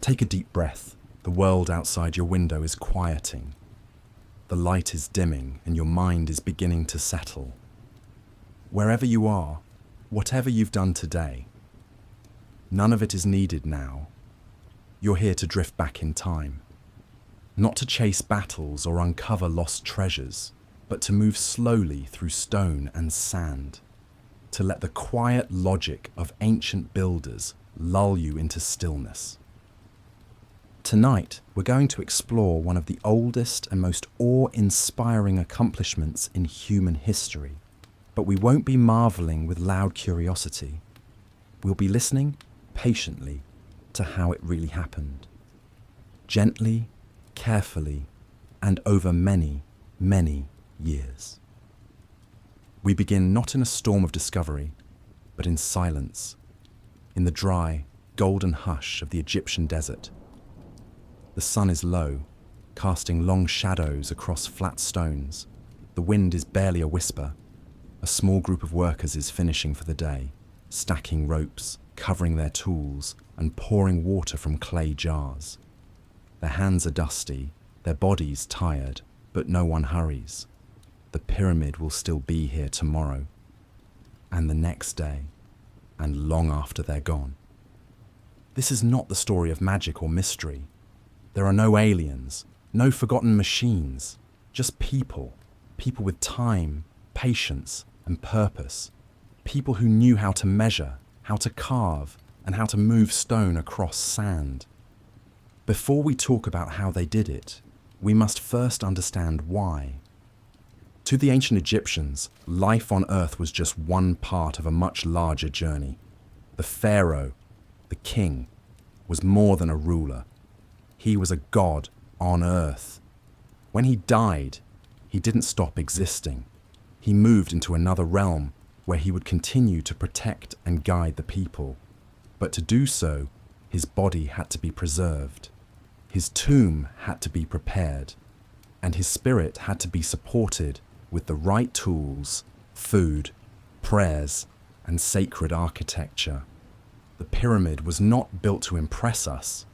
Take a deep breath. The world outside your window is quieting. The light is dimming and your mind is beginning to settle. Wherever you are, whatever you've done today, none of it is needed now. You're here to drift back in time. Not to chase battles or uncover lost treasures, but to move slowly through stone and sand. To let the quiet logic of ancient builders lull you into stillness. Tonight, we're going to explore one of the oldest and most awe-inspiring accomplishments in human history. But we won't be marveling with loud curiosity. We'll be listening patiently to how it really happened. Gently, carefully, and over many, many years. We begin not in a storm of discovery, but in silence, in the dry, golden hush of the Egyptian desert. The sun is low, casting long shadows across flat stones. The wind is barely a whisper. A small group of workers is finishing for the day, stacking ropes, covering their tools, and pouring water from clay jars. Their hands are dusty, their bodies tired, but no one hurries. The pyramid will still be here tomorrow, and the next day, and long after they're gone. This is not the story of magic or mystery. There are no aliens, no forgotten machines, just people with time, patience, and purpose. People who knew how to measure, how to carve, and how to move stone across sand. Before we talk about how they did it, we must first understand why. To the ancient Egyptians, life on Earth was just one part of a much larger journey. The pharaoh, the king, was more than a ruler. He was a god on Earth. When he died, he didn't stop existing. He moved into another realm where he would continue to protect and guide the people. But to do so, his body had to be preserved. His tomb had to be prepared, and his spirit had to be supported with the right tools, food, prayers, and sacred architecture. The pyramid was not built to impress us.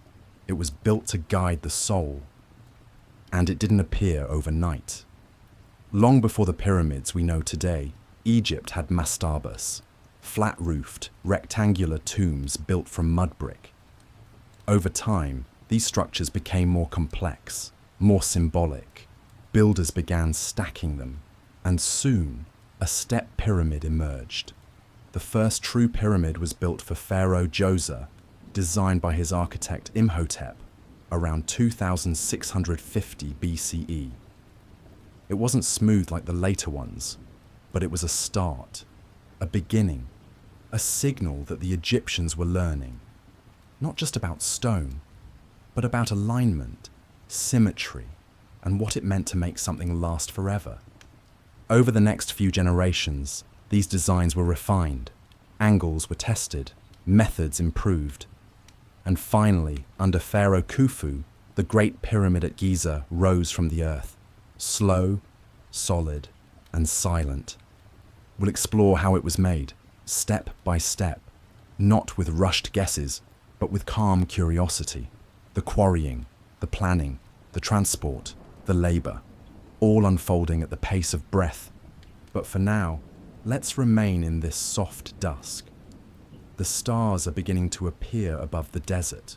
It was built to guide the soul. And it didn't appear overnight. Long before the pyramids we know today, Egypt had mastabas, flat-roofed, rectangular tombs built from mud brick. Over time, these structures became more complex, more symbolic. Builders began stacking them, and soon a step pyramid emerged. The first true pyramid was built for Pharaoh Djoser, designed by his architect Imhotep around 2650 BCE. It wasn't smooth like the later ones, but it was a start, a beginning, a signal that the Egyptians were learning, not just about stone, but about alignment, symmetry, and what it meant to make something last forever. Over the next few generations, these designs were refined, angles were tested, methods improved. And finally, under Pharaoh Khufu, the Great Pyramid at Giza rose from the earth, slow, solid, and silent. We'll explore how it was made, step by step, not with rushed guesses, but with calm curiosity. The quarrying, the planning, the transport, the labor, all unfolding at the pace of breath. But for now, let's remain in this soft dusk. The stars are beginning to appear above the desert.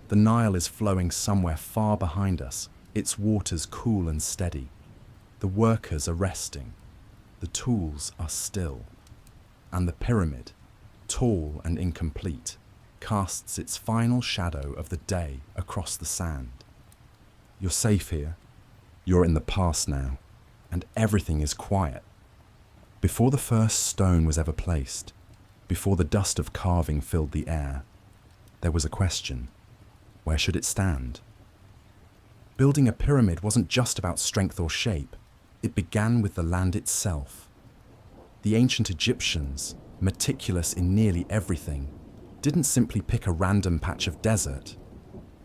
The Nile is flowing somewhere far behind us, its waters cool and steady. The workers are resting. The tools are still. And the pyramid, tall and incomplete, casts its final shadow of the day across the sand. You're safe here. You're in the past now, and everything is quiet. Before the first stone was ever placed, before the dust of carving filled the air, there was a question. Where should it stand? Building a pyramid wasn't just about strength or shape. It began with the land itself. The ancient Egyptians, meticulous in nearly everything, didn't simply pick a random patch of desert.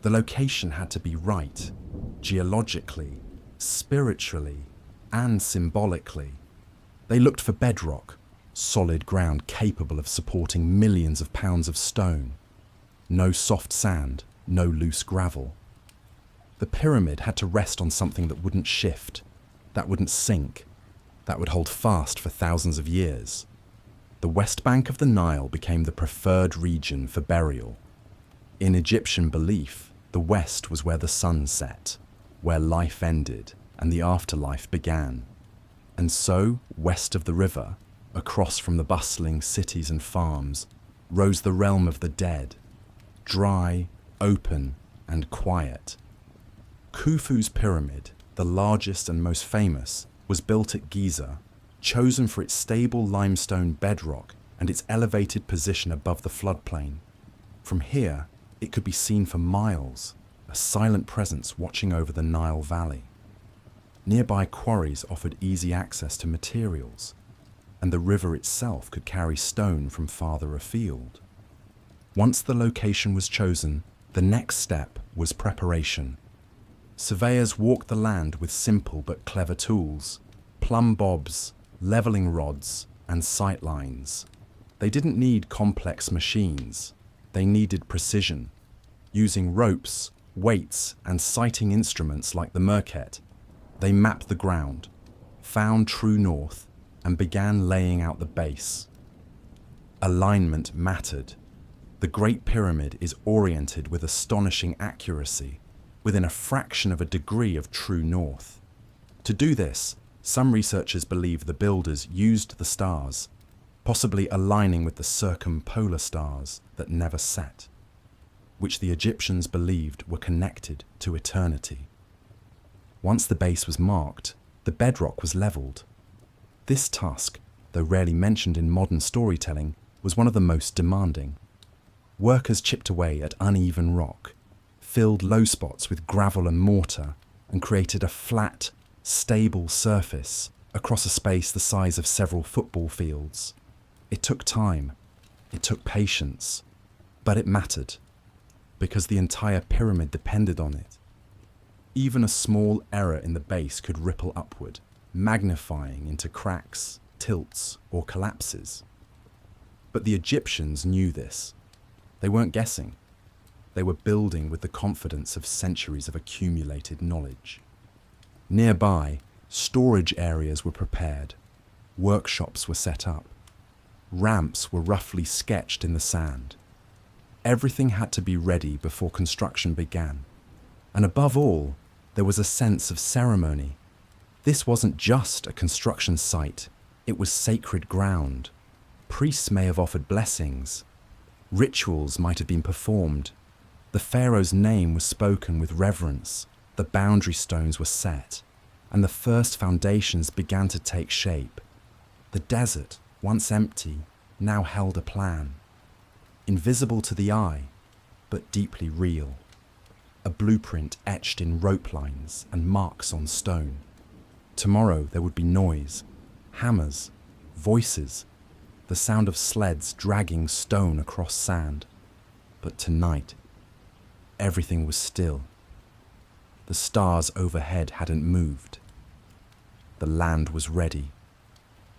The location had to be right, geologically, spiritually, and symbolically. They looked for bedrock, solid ground capable of supporting millions of pounds of stone. No soft sand, no loose gravel. The pyramid had to rest on something that wouldn't shift, that wouldn't sink, that would hold fast for thousands of years. The west bank of the Nile became the preferred region for burial. In Egyptian belief, the west was where the sun set, where life ended and the afterlife began. And so, west of the river, across from the bustling cities and farms, rose the realm of the dead, dry, open, and quiet. Khufu's pyramid, the largest and most famous, was built at Giza, chosen for its stable limestone bedrock and its elevated position above the floodplain. From here, it could be seen for miles, a silent presence watching over the Nile Valley. Nearby quarries offered easy access to materials, and the river itself could carry stone from farther afield. Once the location was chosen, the next step was preparation. Surveyors walked the land with simple but clever tools: plumb bobs, leveling rods, and sight lines. They didn't need complex machines. They needed precision. Using ropes, weights, and sighting instruments like the Merket, they mapped the ground, found true north, and began laying out the base. Alignment mattered. The Great Pyramid is oriented with astonishing accuracy, within a fraction of a degree of true north. To do this, some researchers believe the builders used the stars, possibly aligning with the circumpolar stars that never set, which the Egyptians believed were connected to eternity. Once the base was marked, the bedrock was leveled. This task, though rarely mentioned in modern storytelling, was one of the most demanding. Workers chipped away at uneven rock, filled low spots with gravel and mortar, and created a flat, stable surface across a space the size of several football fields. It took time, it took patience, but it mattered, because the entire pyramid depended on it. Even a small error in the base could ripple upward, magnifying into cracks, tilts, or collapses. But the Egyptians knew this. They weren't guessing. They were building with the confidence of centuries of accumulated knowledge. Nearby, storage areas were prepared. Workshops were set up. Ramps were roughly sketched in the sand. Everything had to be ready before construction began. And above all, there was a sense of ceremony. This wasn't just a construction site, it was sacred ground. Priests may have offered blessings. Rituals might have been performed. The pharaoh's name was spoken with reverence. The boundary stones were set, and the first foundations began to take shape. The desert, once empty, now held a plan. Invisible to the eye, but deeply real. A blueprint etched in rope lines and marks on stone. Tomorrow there would be noise, hammers, voices, the sound of sleds dragging stone across sand. But tonight, everything was still. The stars overhead hadn't moved. The land was ready.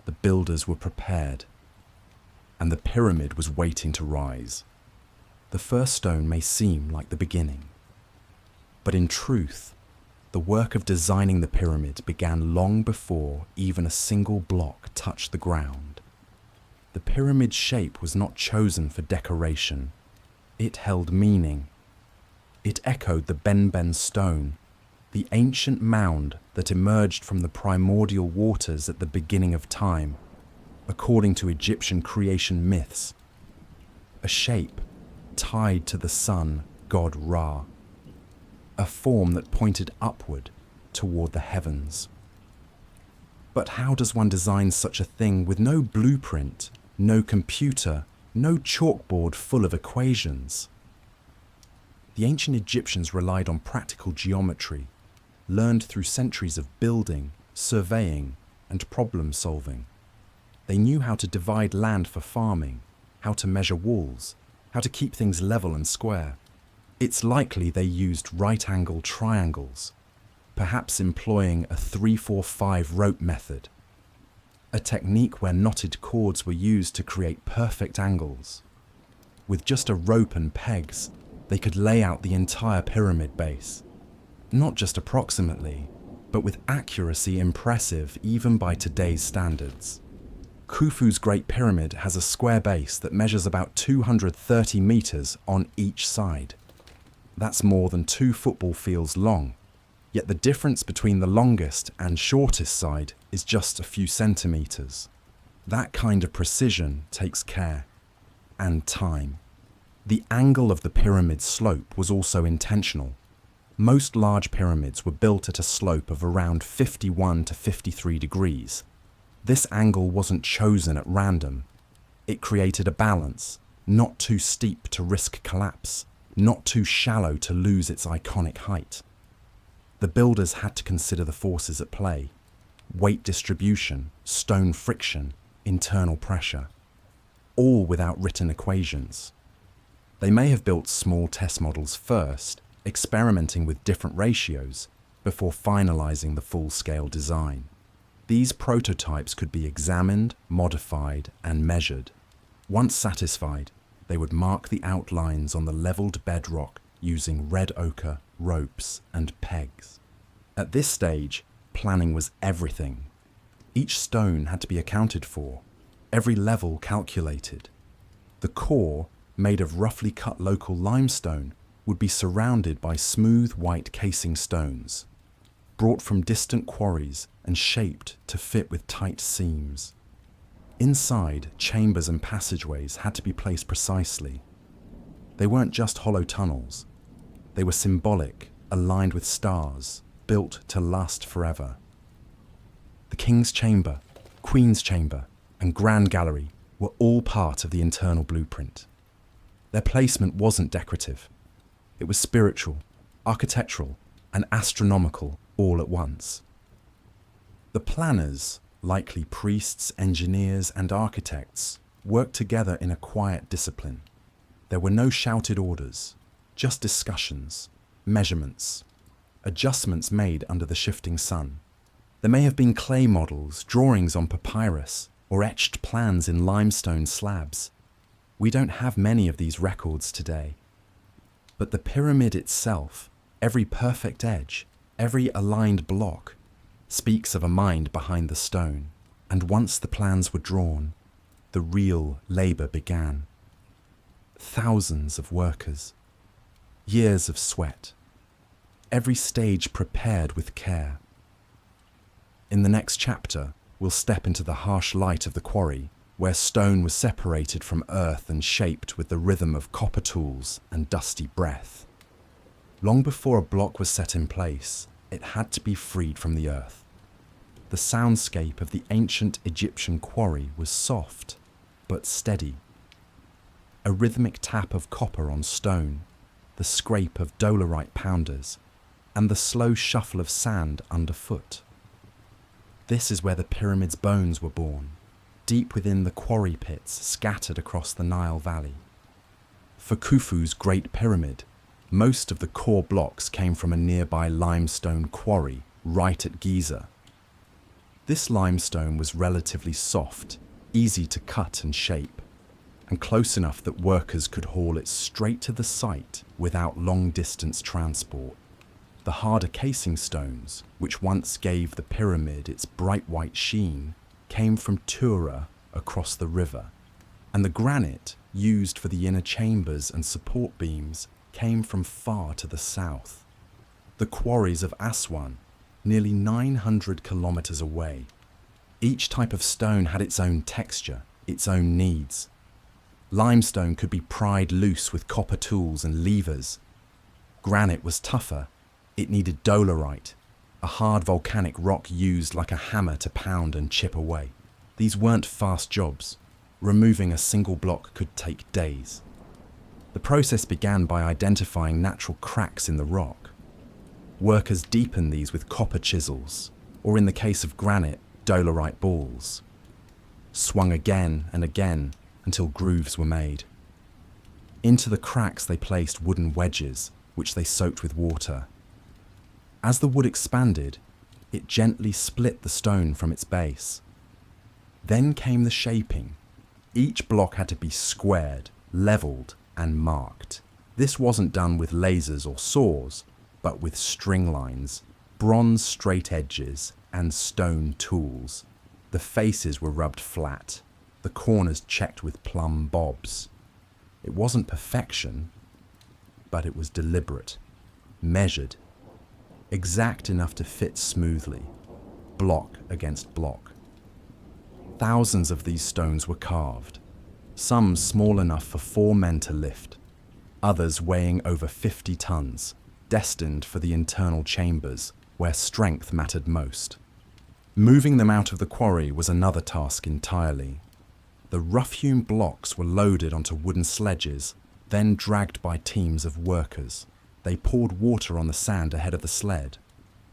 The builders were prepared. And the pyramid was waiting to rise. The first stone may seem like the beginning. But in truth, the work of designing the pyramid began long before even a single block touched the ground. The pyramid's shape was not chosen for decoration. It held meaning. It echoed the Benben stone, the ancient mound that emerged from the primordial waters at the beginning of time, according to Egyptian creation myths. A shape tied to the sun god Ra. A form that pointed upward toward the heavens. But how does one design such a thing with no blueprint, no computer, no chalkboard full of equations? The ancient Egyptians relied on practical geometry, learned through centuries of building, surveying, and problem solving. They knew how to divide land for farming, how to measure walls, how to keep things level and square. It's likely they used right-angle triangles, perhaps employing a 3-4-5 rope method, a technique where knotted cords were used to create perfect angles. With just a rope and pegs, They could lay out the entire pyramid base, not just approximately, but with accuracy impressive even by today's standards. Khufu's Great Pyramid has a square base that measures about 230 meters on each side. That's more than 2 football fields long, yet the difference between the longest and shortest side is just a few centimeters. That kind of precision takes care and time. The angle of the pyramid's slope was also intentional. Most large pyramids were built at a slope of around 51 to 53 degrees. This angle wasn't chosen at random. It created a balance, not too steep to risk collapse, not too shallow to lose its iconic height. The builders had to consider the forces at play: weight distribution, stone friction, internal pressure, all without written equations. They may have built small test models first, experimenting with different ratios, before finalizing the full-scale design. These prototypes could be examined, modified, and measured. Once satisfied, they would mark the outlines on the leveled bedrock using red ochre, ropes, and pegs. At this stage, planning was everything. Each stone had to be accounted for, every level calculated. The core, made of roughly cut local limestone, would be surrounded by smooth white casing stones, brought from distant quarries and shaped to fit with tight seams. Inside, chambers and passageways had to be placed precisely. They weren't just hollow tunnels. They were symbolic, aligned with stars, built to last forever. The King's Chamber, Queen's Chamber, and Grand Gallery were all part of the internal blueprint. Their placement wasn't decorative. It was spiritual, architectural, and astronomical all at once. The planners, likely priests, engineers, and architects, worked together in a quiet discipline. There were no shouted orders, just discussions, measurements, adjustments made under the shifting sun. There may have been clay models, drawings on papyrus, or etched plans in limestone slabs. We don't have many of these records today. But the pyramid itself, every perfect edge, every aligned block, speaks of a mind behind the stone. And once the plans were drawn, the real labor began. Thousands of workers, years of sweat, every stage prepared with care. In the next chapter, we'll step into the harsh light of the quarry, where stone was separated from earth and shaped with the rhythm of copper tools and dusty breath. Long before a block was set in place, it had to be freed from the earth. The soundscape of the ancient Egyptian quarry was soft, but steady. A rhythmic tap of copper on stone, the scrape of dolerite pounders, and the slow shuffle of sand underfoot. This is where the pyramid's bones were born, deep within the quarry pits scattered across the Nile Valley. For Khufu's Great Pyramid, most of the core blocks came from a nearby limestone quarry right at Giza. This limestone was relatively soft, easy to cut and shape, and close enough that workers could haul it straight to the site without long-distance transport. The harder casing stones, which once gave the pyramid its bright white sheen, came from Tura across the river, and the granite used for the inner chambers and support beams came from far to the south. The quarries of Aswan, nearly 900 kilometers away. Each type of stone had its own texture, its own needs. Limestone could be pried loose with copper tools and levers. Granite was tougher. It needed dolerite, a hard volcanic rock used like a hammer to pound and chip away. These weren't fast jobs. Removing a single block could take days. The process began by identifying natural cracks in the rock. Workers deepened these with copper chisels, or in the case of granite, dolerite balls. Swung again and again until grooves were made. Into the cracks they placed wooden wedges, which they soaked with water. As the wood expanded, it gently split the stone from its base. Then came the shaping. Each block had to be squared, leveled, and marked. This wasn't done with lasers or saws, but with string lines, bronze straight edges, and stone tools. The faces were rubbed flat, the corners checked with plumb bobs. It wasn't perfection, but it was deliberate, measured, exact enough to fit smoothly, block against block. Thousands of these stones were carved, some small enough for 4 men to lift, others weighing over 50 tons, destined for the internal chambers where strength mattered most. Moving them out of the quarry was another task entirely. The rough-hewn blocks were loaded onto wooden sledges, then dragged by teams of workers. They poured water on the sand ahead of the sled,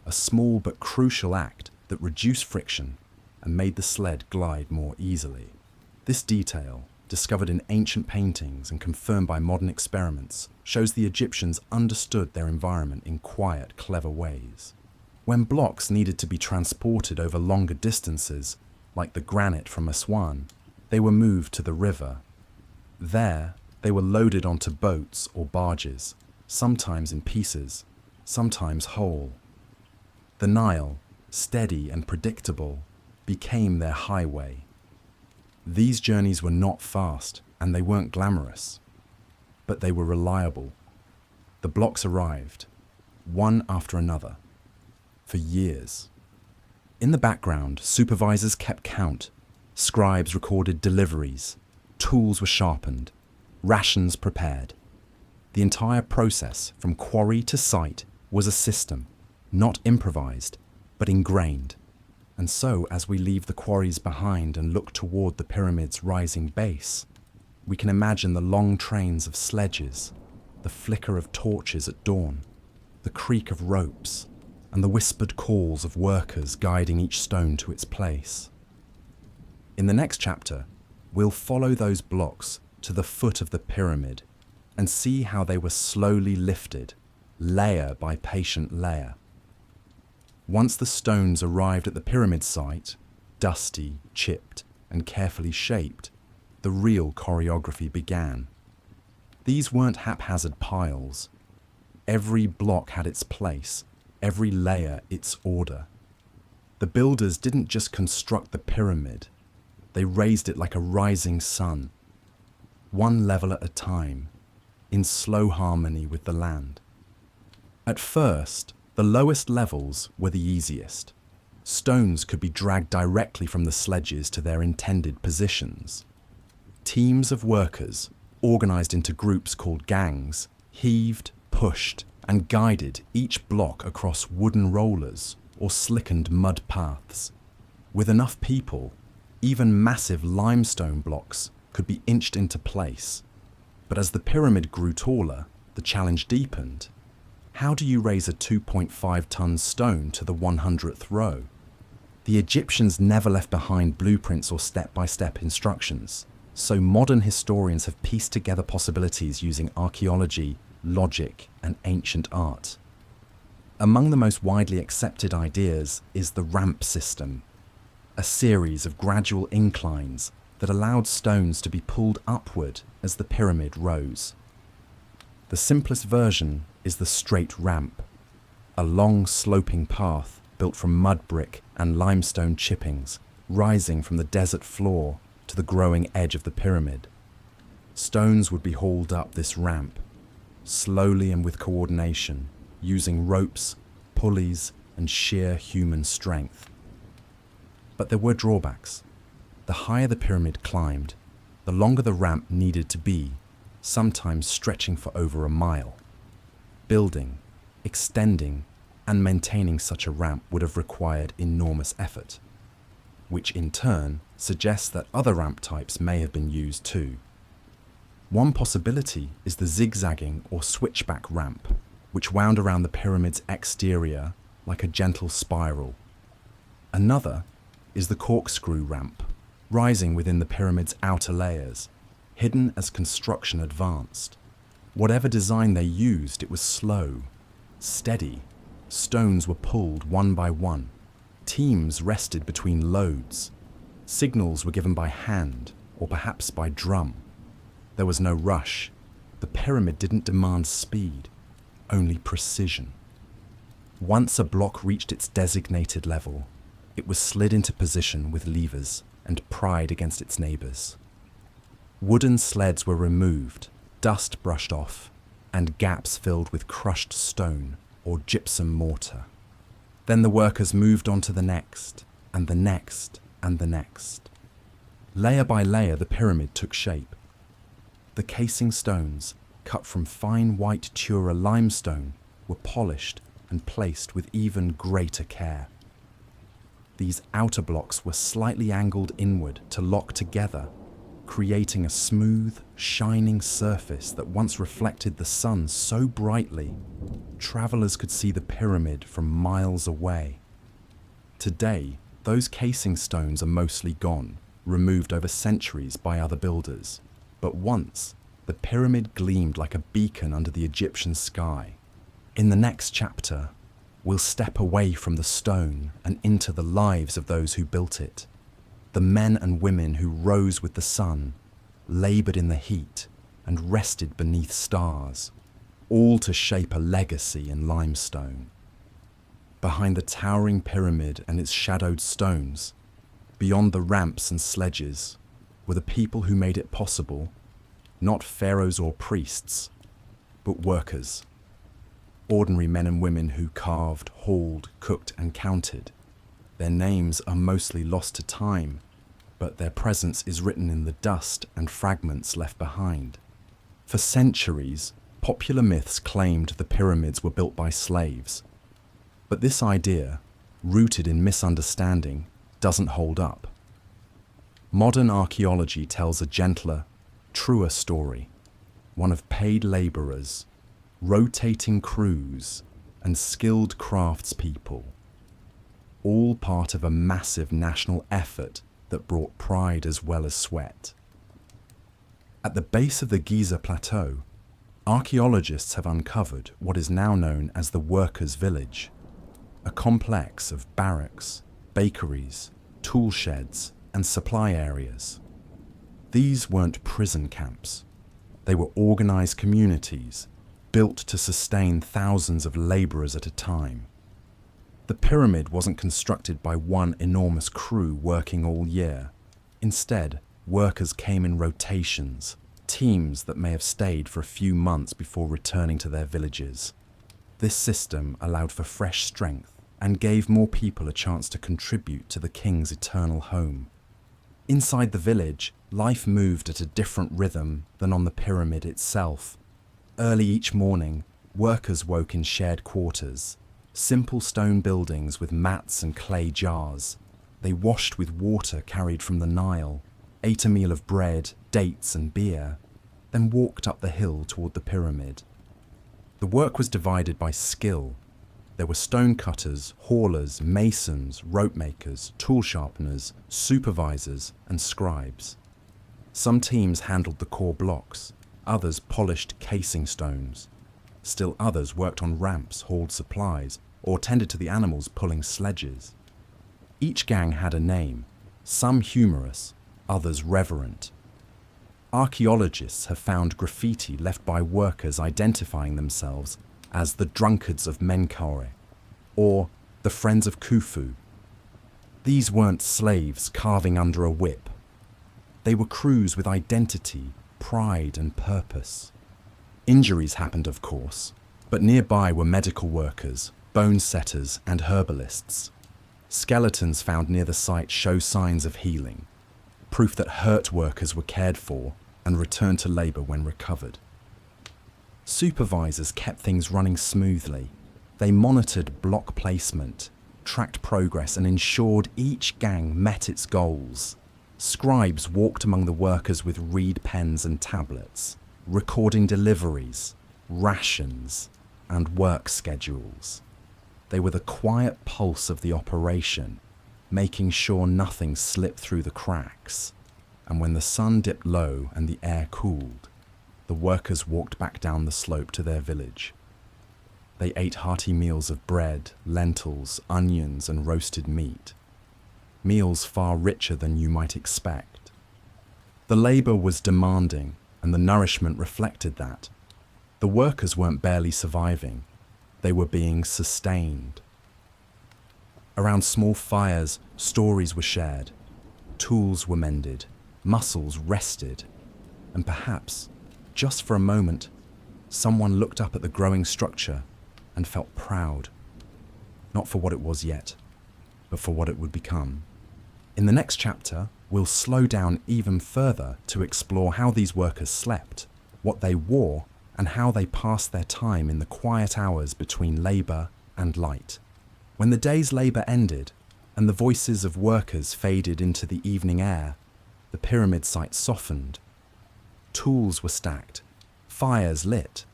a small but crucial act that reduced friction and made the sled glide more easily. This detail, discovered in ancient paintings and confirmed by modern experiments, shows the Egyptians understood their environment in quiet, clever ways. When blocks needed to be transported over longer distances, like the granite from Aswan, they were moved to the river. There, they were loaded onto boats or barges, sometimes in pieces, sometimes whole. The Nile, steady and predictable, became their highway. These journeys were not fast and they weren't glamorous, but they were reliable. The blocks arrived, one after another, for years. In the background, supervisors kept count, scribes recorded deliveries, tools were sharpened, rations prepared. The entire process, from quarry to site, was a system, not improvised, but ingrained. And so, as we leave the quarries behind and look toward the pyramid's rising base, we can imagine the long trains of sledges, the flicker of torches at dawn, the creak of ropes, and the whispered calls of workers guiding each stone to its place. In the next chapter, we'll follow those blocks to the foot of the pyramid and see how they were slowly lifted, layer by patient layer. Once the stones arrived at the pyramid site, dusty, chipped, and carefully shaped, the real choreography began. These weren't haphazard piles. Every block had its place, every layer its order. The builders didn't just construct the pyramid, they raised it like a rising sun, one level at a time, in slow harmony with the land. At first, the lowest levels were the easiest. Stones could be dragged directly from the sledges to their intended positions. Teams of workers, organized into groups called gangs, heaved, pushed, and guided each block across wooden rollers or slickened mud paths. With enough people, even massive limestone blocks could be inched into place. But as the pyramid grew taller, the challenge deepened. How do you raise a 2.5-ton stone to the 100th row? The Egyptians never left behind blueprints or step-by-step instructions, so modern historians have pieced together possibilities using archaeology, logic, and ancient art. Among the most widely accepted ideas is the ramp system, a series of gradual inclines that allowed stones to be pulled upward as the pyramid rose. The simplest version is the straight ramp, a long sloping path built from mud brick and limestone chippings, rising from the desert floor to the growing edge of the pyramid. Stones would be hauled up this ramp, slowly and with coordination, using ropes, pulleys, and sheer human strength. But there were drawbacks. The higher the pyramid climbed, the longer the ramp needed to be, sometimes stretching for over a mile. Building, extending, and maintaining such a ramp would have required enormous effort, which in turn suggests that other ramp types may have been used too. One possibility is the zigzagging or switchback ramp, which wound around the pyramid's exterior like a gentle spiral. Another is the corkscrew ramp, rising within the pyramid's outer layers, hidden as construction advanced. Whatever design they used, it was slow, steady. Stones were pulled one by one. Teams rested between loads. Signals were given by hand or perhaps by drum. There was no rush, The pyramid didn't demand speed, only precision. Once a block reached its designated level, it was slid into position with levers and pried against its neighbors. Wooden sleds were removed, dust brushed off, and gaps filled with crushed stone or gypsum mortar. Then the workers moved on to the next, and the next, and the next. Layer by layer, the pyramid took shape. The casing stones, cut from fine white Tura limestone, were polished and placed with even greater care. These outer blocks were slightly angled inward to lock together, creating a smooth, shining surface that once reflected the sun so brightly, travelers could see the pyramid from miles away. Today, those casing stones are mostly gone, removed over centuries by other builders. But once, the pyramid gleamed like a beacon under the Egyptian sky. In the next chapter, we'll step away from the stone and into the lives of those who built it. The men and women who rose with the sun, labored in the heat, and rested beneath stars, all to shape a legacy in limestone. Behind the towering pyramid and its shadowed stones, beyond the ramps and sledges, were the people who made it possible, not pharaohs or priests, but workers. Ordinary men and women who carved, hauled, cooked, and counted. Their names are mostly lost to time, but their presence is written in the dust and fragments left behind. For centuries, popular myths claimed the pyramids were built by slaves. But this idea, rooted in misunderstanding, doesn't hold up. Modern archaeology tells a gentler, truer story, one of paid laborers, rotating crews, and skilled craftspeople, all part of a massive national effort that brought pride as well as sweat. At the base of the Giza Plateau, archaeologists have uncovered what is now known as the Workers' Village, a complex of barracks, bakeries, tool sheds, and supply areas. These weren't prison camps. They were organized communities built to sustain thousands of laborers at a time. The pyramid wasn't constructed by one enormous crew working all year. Instead, workers came in rotations, teams that may have stayed for a few months before returning to their villages. This system allowed for fresh strength and gave more people a chance to contribute to the king's eternal home. Inside the village, life moved at a different rhythm than on the pyramid itself. Early each morning, workers woke in shared quarters, simple stone buildings with mats and clay jars. They washed with water carried from the Nile, ate a meal of bread, dates and beer, then walked up the hill toward the pyramid. The work was divided by skill. There were stone cutters, haulers, masons, rope makers, tool sharpeners, supervisors, and scribes. Some teams handled the core blocks, others polished casing stones. Still others worked on ramps, hauled supplies, or tended to the animals pulling sledges. Each gang had a name, some humorous, others reverent. Archaeologists have found graffiti left by workers identifying themselves as the drunkards of Menkaure, or the friends of Khufu. These weren't slaves carving under a whip. They were crews with identity, pride, and purpose. Injuries happened, of course, but nearby were medical workers, bone setters, and herbalists. Skeletons found near the site show signs of healing, proof that hurt workers were cared for and returned to labor when recovered. Supervisors kept things running smoothly. They monitored block placement, tracked progress, and ensured each gang met its goals. Scribes walked among the workers with reed pens and tablets, recording deliveries, rations, and work schedules. They were the quiet pulse of the operation, making sure nothing slipped through the cracks. And when the sun dipped low and the air cooled, the workers walked back down the slope to their village. They ate hearty meals of bread, lentils, onions, and roasted meat. Meals far richer than you might expect. The labor was demanding, and the nourishment reflected that. The workers weren't barely surviving, they were being sustained. Around small fires, stories were shared, tools were mended, muscles rested, and perhaps, just for a moment, someone looked up at the growing structure and felt proud, not for what it was yet, but for what it would become. In the next chapter, we'll slow down even further to explore how these workers slept, what they wore, and how they passed their time in the quiet hours between labour and light. When the day's labour ended and the voices of workers faded into the evening air, the pyramid site softened. Tools were stacked, fires lit.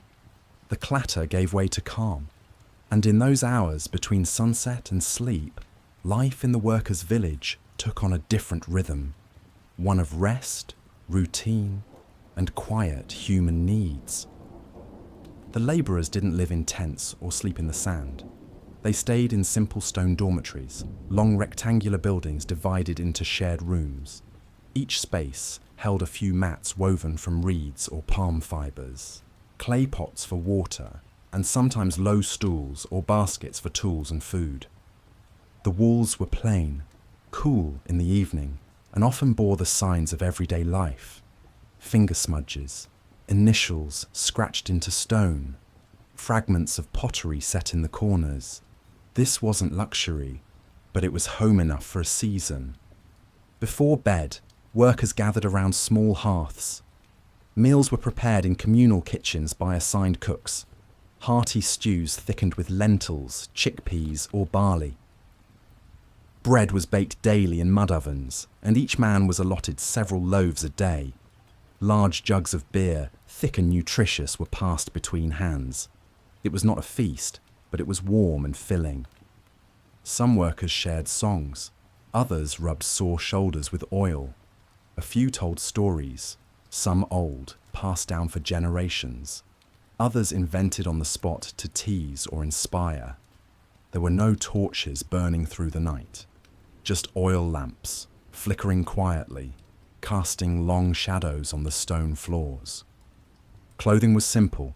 The clatter gave way to calm, and in those hours between sunset and sleep, life in the workers' village took on a different rhythm, one of rest, routine, and quiet human needs. The labourers didn't live in tents or sleep in the sand. They stayed in simple stone dormitories, long rectangular buildings divided into shared rooms. Each space held a few mats woven from reeds or palm fibres, clay pots for water, and sometimes low stools or baskets for tools and food. The walls were plain, cool in the evening, and often bore the signs of everyday life. Finger smudges, initials scratched into stone, fragments of pottery set in the corners. This wasn't luxury, but it was home enough for a season. Before bed, workers gathered around small hearths. Meals were prepared in communal kitchens by assigned cooks, hearty stews thickened with lentils, chickpeas, or barley. Bread was baked daily in mud ovens, and each man was allotted several loaves a day. Large jugs of beer, thick and nutritious, were passed between hands. It was not a feast, but it was warm and filling. Some workers shared songs. Others rubbed sore shoulders with oil. A few told stories, some old, passed down for generations. Others invented on the spot to tease or inspire. There were no torches burning through the night, just oil lamps, flickering quietly, casting long shadows on the stone floors. Clothing was simple,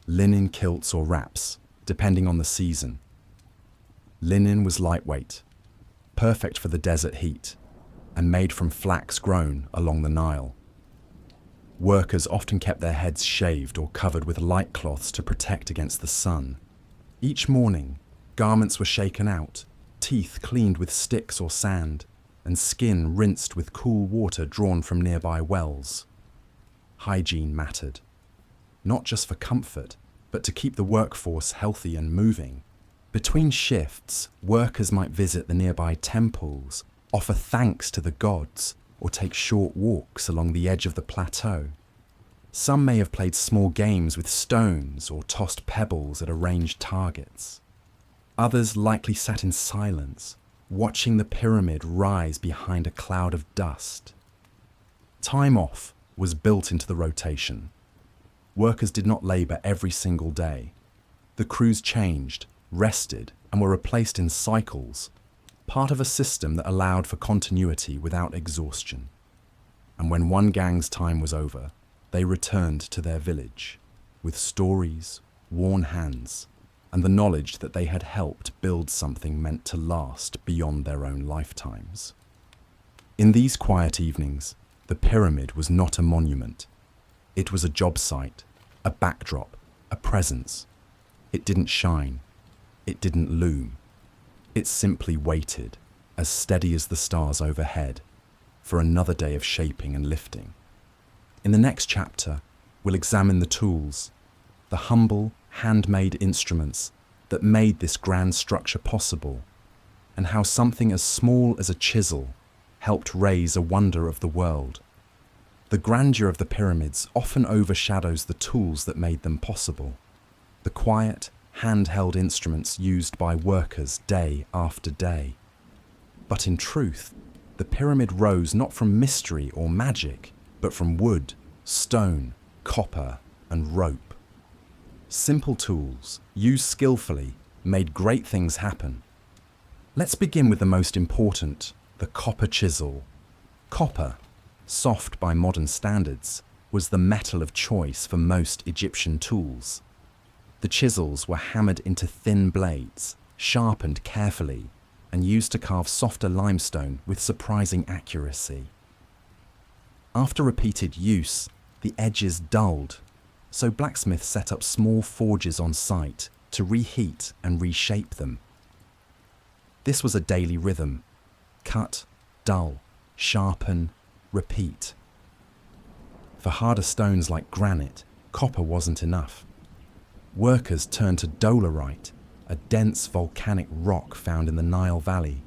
linen kilts or wraps, depending on the season. Linen was lightweight, perfect for the desert heat, and made from flax grown along the Nile. Workers often kept their heads shaved or covered with light cloths to protect against the sun. Each morning, garments were shaken out, teeth cleaned with sticks or sand, and skin rinsed with cool water drawn from nearby wells. Hygiene mattered, not just for comfort, but to keep the workforce healthy and moving. Between shifts, workers might visit the nearby temples, offer thanks to the gods, or take short walks along the edge of the plateau. Some may have played small games with stones or tossed pebbles at arranged targets. Others likely sat in silence, watching the pyramid rise behind a cloud of dust. Time off was built into the rotation. Workers did not labour every single day. The crews changed, rested, and were replaced in cycles, part of a system that allowed for continuity without exhaustion. And when one gang's time was over, they returned to their village, with stories, worn hands, and the knowledge that they had helped build something meant to last beyond their own lifetimes. In these quiet evenings, the pyramid was not a monument. It was a job site, a backdrop, a presence. It didn't shine. It didn't loom. It simply waited, as steady as the stars overhead, for another day of shaping and lifting. In the next chapter, we'll examine the tools, the humble, handmade instruments that made this grand structure possible, and how something as small as a chisel helped raise a wonder of the world. The grandeur of the pyramids often overshadows the tools that made them possible, the quiet, handheld instruments used by workers day after day. But in truth, the pyramid rose not from mystery or magic, but from wood, stone, copper, and rope. Simple tools, used skillfully, made great things happen. Let's begin with the most important, the copper chisel. Copper, soft by modern standards, was the metal of choice for most Egyptian tools. The chisels were hammered into thin blades, sharpened carefully, and used to carve softer limestone with surprising accuracy. After repeated use, the edges dulled, so blacksmiths set up small forges on site to reheat and reshape them. This was a daily rhythm: cut, dull, sharpen, repeat. For harder stones like granite, copper wasn't enough. Workers turned to dolerite, a dense volcanic rock found in the Nile Valley.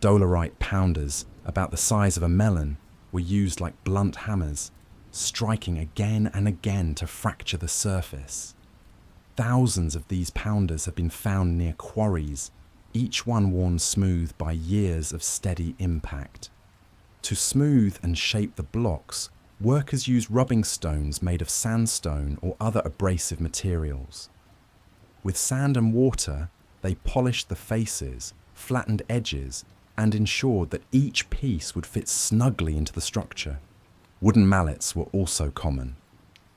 Dolerite pounders, about the size of a melon, were used like blunt hammers, striking again and again to fracture the surface. Thousands of these pounders have been found near quarries, each one worn smooth by years of steady impact. To smooth and shape the blocks, workers used rubbing stones made of sandstone or other abrasive materials. With sand and water, they polished the faces, flattened edges, and ensured that each piece would fit snugly into the structure. Wooden mallets were also common.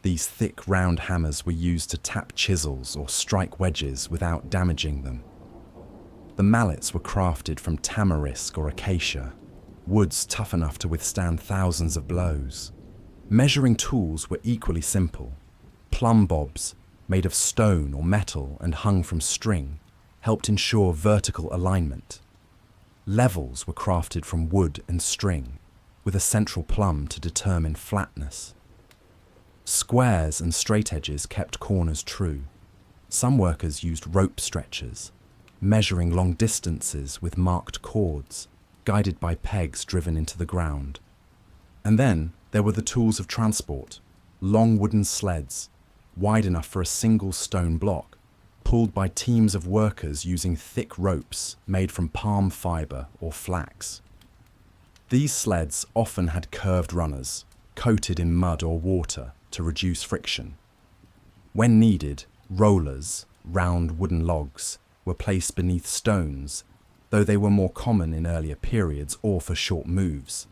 These thick, round hammers were used to tap chisels or strike wedges without damaging them. The mallets were crafted from tamarisk or acacia, woods tough enough to withstand thousands of blows. Measuring tools were equally simple. Plumb bobs, made of stone or metal and hung from string, helped ensure vertical alignment. Levels were crafted from wood and string, with a central plumb to determine flatness. Squares and straight edges kept corners true. Some workers used rope stretchers, measuring long distances with marked cords, guided by pegs driven into the ground. And then there were the tools of transport, long wooden sleds, wide enough for a single stone block, pulled by teams of workers using thick ropes made from palm fiber or flax. These sleds often had curved runners, coated in mud or water to reduce friction. When needed, rollers, round wooden logs, were placed beneath stones, though they were more common in earlier periods or for short moves.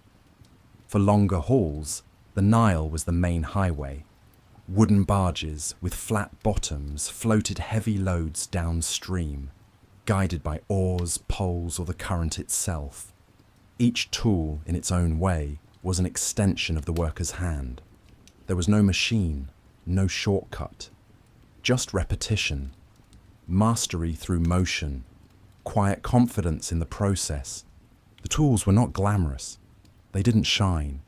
For longer hauls, the Nile was the main highway. Wooden barges with flat bottoms floated heavy loads downstream, guided by oars, poles, or the current itself. Each tool, in its own way, was an extension of the worker's hand. There was no machine, no shortcut, just repetition, mastery through motion, quiet confidence in the process. The tools were not glamorous. They didn't shine,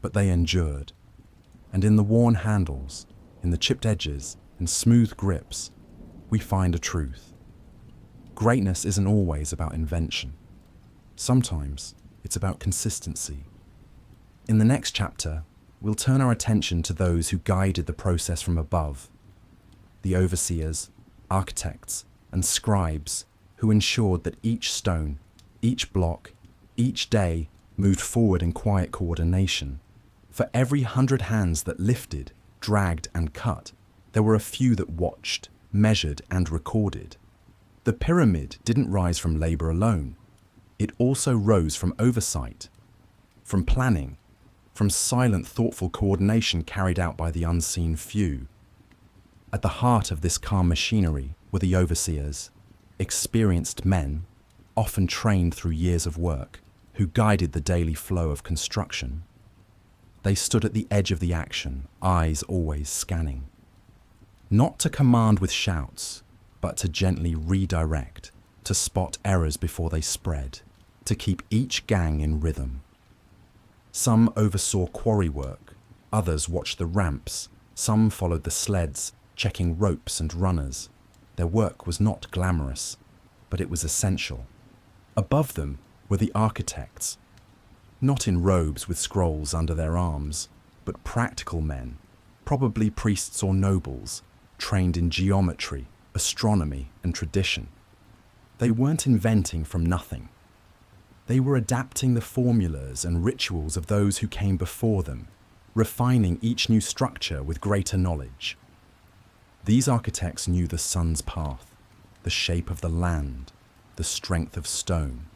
but they endured. And in the worn handles, in the chipped edges and smooth grips, we find a truth. Greatness isn't always about invention. Sometimes it's about consistency. In the next chapter, we'll turn our attention to those who guided the process from above, the overseers, architects, and scribes who ensured that each stone, each block, each day moved forward in quiet coordination. For every 100 hands that lifted, dragged, and cut, there were a few that watched, measured, and recorded. The pyramid didn't rise from labor alone. It also rose from oversight, from planning, from silent, thoughtful coordination carried out by the unseen few. At the heart of this calm machinery were the overseers, experienced men, often trained through years of work, who guided the daily flow of construction. They stood at the edge of the action, eyes always scanning. Not to command with shouts, but to gently redirect, to spot errors before they spread, to keep each gang in rhythm. Some oversaw quarry work, others watched the ramps, some followed the sleds, checking ropes and runners. Their work was not glamorous, but it was essential. Above them were the architects, not in robes with scrolls under their arms, but practical men, probably priests or nobles, trained in geometry, astronomy, and tradition. They weren't inventing from nothing. They were adapting the formulas and rituals of those who came before them, refining each new structure with greater knowledge. These architects knew the sun's path, the shape of the land, the strength of stone.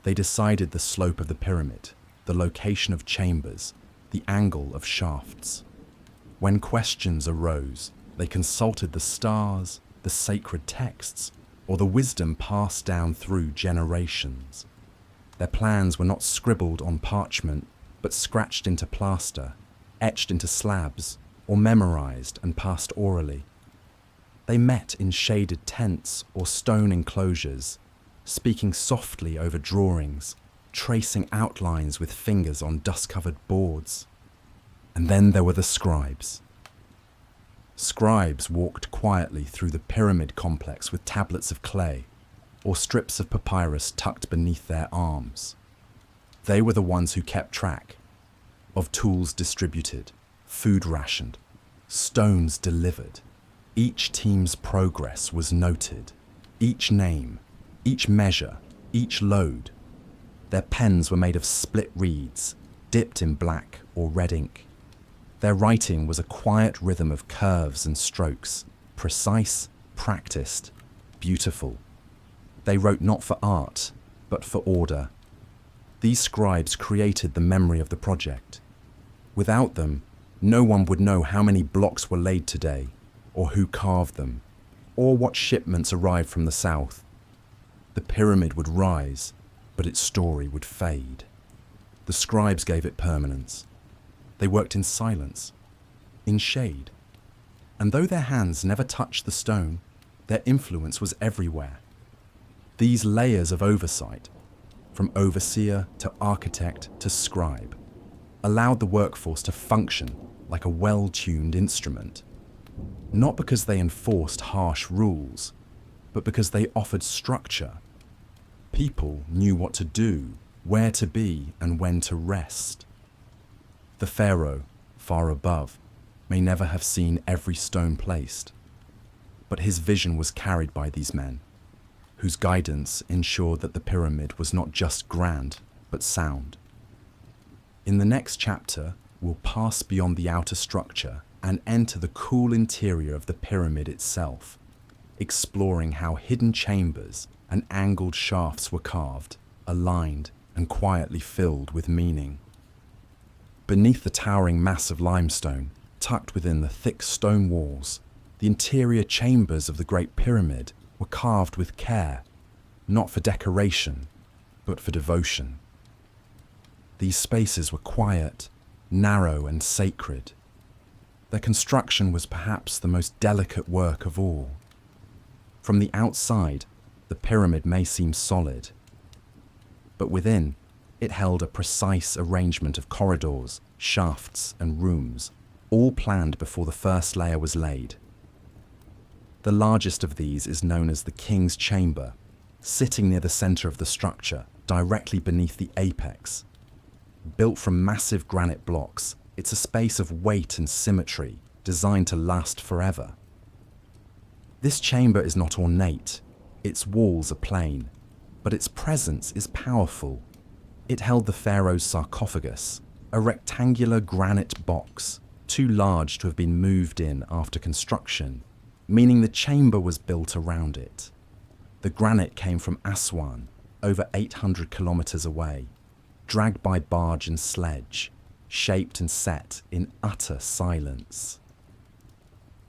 They decided the slope of the pyramid, the location of chambers, the angle of shafts. When questions arose, they consulted the stars, the sacred texts, or the wisdom passed down through generations. Their plans were not scribbled on parchment, but scratched into plaster, etched into slabs, or memorized and passed orally. They met in shaded tents or stone enclosures, speaking softly over drawings, tracing outlines with fingers on dust-covered boards. And then there were the scribes. Scribes walked quietly through the pyramid complex with tablets of clay or strips of papyrus tucked beneath their arms. They were the ones who kept track of tools distributed, food rationed, stones delivered. Each team's progress was noted, each name, each measure, each load. Their pens were made of split reeds, dipped in black or red ink. Their writing was a quiet rhythm of curves and strokes, precise, practiced, beautiful. They wrote not for art, but for order. These scribes created the memory of the project. Without them, no one would know how many blocks were laid today, or who carved them, or what shipments arrived from the south. The pyramid would rise, but its story would fade. The scribes gave it permanence. They worked in silence, in shade. And though their hands never touched the stone, their influence was everywhere. These layers of oversight, from overseer to architect to scribe, allowed the workforce to function like a well-tuned instrument. Not because they enforced harsh rules, but because they offered structure. People knew what to do, where to be, and when to rest. The pharaoh, far above, may never have seen every stone placed, but his vision was carried by these men, whose guidance ensured that the pyramid was not just grand, but sound. In the next chapter, we'll pass beyond the outer structure and enter the cool interior of the pyramid itself, exploring how hidden chambers and angled shafts were carved, aligned, and quietly filled with meaning. Beneath the towering mass of limestone, tucked within the thick stone walls, the interior chambers of the Great Pyramid were carved with care, not for decoration, but for devotion. These spaces were quiet, narrow, and sacred. Their construction was perhaps the most delicate work of all. From the outside, the pyramid may seem solid, but within, it held a precise arrangement of corridors, shafts, and rooms, all planned before the first layer was laid. The largest of these is known as the King's Chamber, sitting near the center of the structure, directly beneath the apex. Built from massive granite blocks, it's a space of weight and symmetry, designed to last forever. This chamber is not ornate, its walls are plain, but its presence is powerful. It held the pharaoh's sarcophagus, a rectangular granite box, too large to have been moved in after construction, meaning the chamber was built around it. The granite came from Aswan, over 800 kilometers away, dragged by barge and sledge, shaped and set in utter silence.